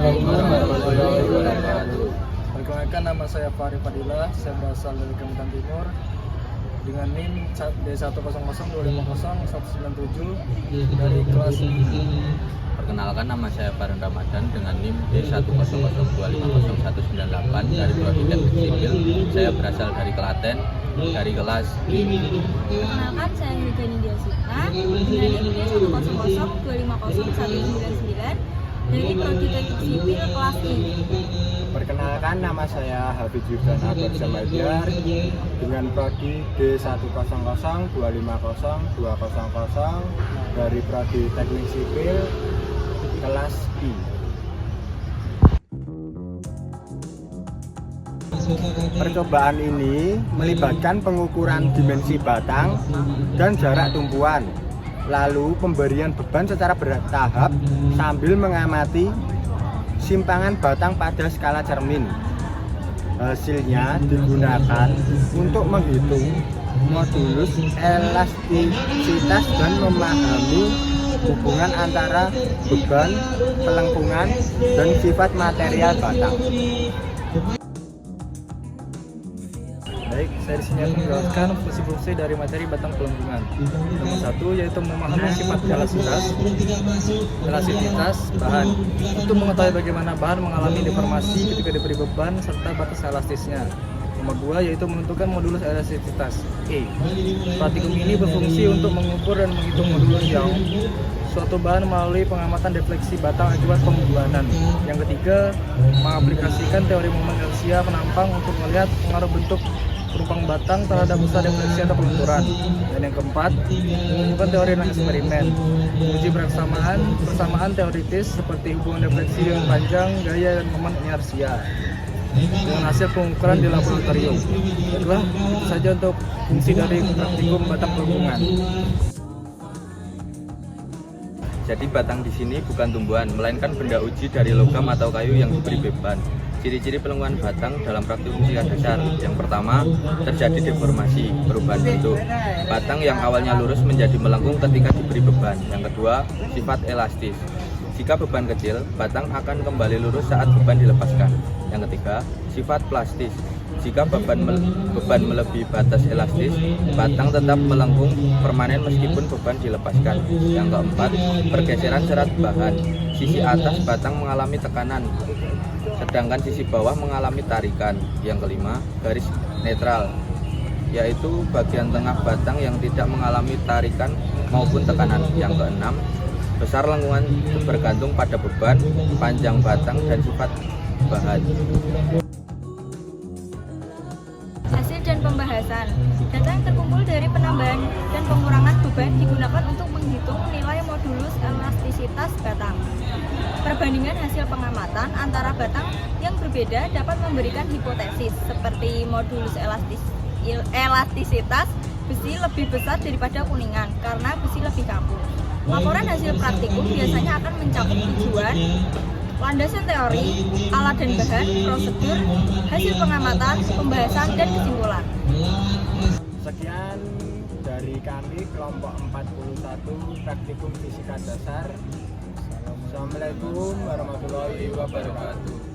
warahmatullahi wabarakatuh. Perkenalkan, nama saya Fahri Fadilah, saya berasal dari Kalimantan Timur dengan NIM D100250197 dari kelas I. Perkenalkan, nama saya Farhan Ramadan dengan NIM D100250198 dari Prodi Teknik Sipil. Saya berasal dari Klaten, dari kelas I. Perkenalkan, saya Yudhani Diasita dengan NIM D100250199 dari Prodi Teknik Sipil kelas I. Perkenalkan, nama saya Habib Yudhan Akbar Jamaidar dengan Prodi D100250200 dari Prodi Teknik Sipil kelas I. Percobaan ini melibatkan pengukuran dimensi batang dan jarak tumpuan, lalu pemberian beban secara bertahap sambil mengamati simpangan batang pada skala cermin. Hasilnya digunakan untuk menghitung modulus elastisitas dan memahami hubungan antara beban, pelengkungan, dan sifat material batang. Baik, saya di sini akan menjelaskan fungsi-fungsi dari materi batang pelengkungan. Nomor 1 yaitu memahami sifat elastisitas bahan. Untuk mengetahui bagaimana bahan mengalami deformasi ketika diberi beban serta batas elastisnya. Nomor 2 yaitu menentukan modulus elastisitas. Praktikum ini berfungsi untuk mengukur dan menghitung modulus Young suatu bahan melalui pengamatan defleksi batang akibat pembuahan. Yang ketiga, mengaplikasikan teori momen inersia penampang untuk melihat pengaruh bentuk penumpang batang terhadap usaha defleksi atau pelenturan. Dan yang keempat, mengumpulkan teori dan eksperimen, uji persamaan teoritis seperti hubungan defleksi dengan panjang, gaya, dan momen inersia dengan hasil pengukuran di laboratorium. Itulah itu saja untuk fungsi dari praktikum batang pelengkungan. Jadi batang di sini bukan tumbuhan, melainkan benda uji dari logam atau kayu yang diberi beban. Ciri-ciri pelengkungan batang dalam praktik fisika dasar. Yang pertama, terjadi deformasi, perubahan bentuk. Batang yang awalnya lurus menjadi melengkung ketika diberi beban. Yang kedua, sifat elastis. Jika beban kecil, batang akan kembali lurus saat beban dilepaskan. Yang ketiga, sifat plastis. Jika beban melebihi batas elastis, batang tetap melengkung permanen meskipun beban dilepaskan. Yang keempat, pergeseran serat bahan. Sisi atas batang mengalami tekanan, sedangkan sisi bawah mengalami tarikan. Yang kelima, garis netral, yaitu bagian tengah batang yang tidak mengalami tarikan maupun tekanan. Yang keenam, besar lengkungan bergantung pada beban, panjang batang, dan sifat bahan. Hasil dan pembahasan. Data yang terkumpul dari penambahan dan pengurangan beban digunakan untuk menghitung nilai modulus elastisitas batang. Perbandingan hasil pengamatan antara batang yang berbeda dapat memberikan hipotesis seperti modulus elastisitas besi lebih besar daripada kuningan karena besi lebih kaku. Laporan hasil praktikum biasanya akan mencakup tujuan, landasan teori, alat dan bahan, prosedur, hasil pengamatan, pembahasan, dan kesimpulan. Sekian dari kami kelompok 41 praktikum fisika dasar. Assalamualaikum warahmatullahi wabarakatuh.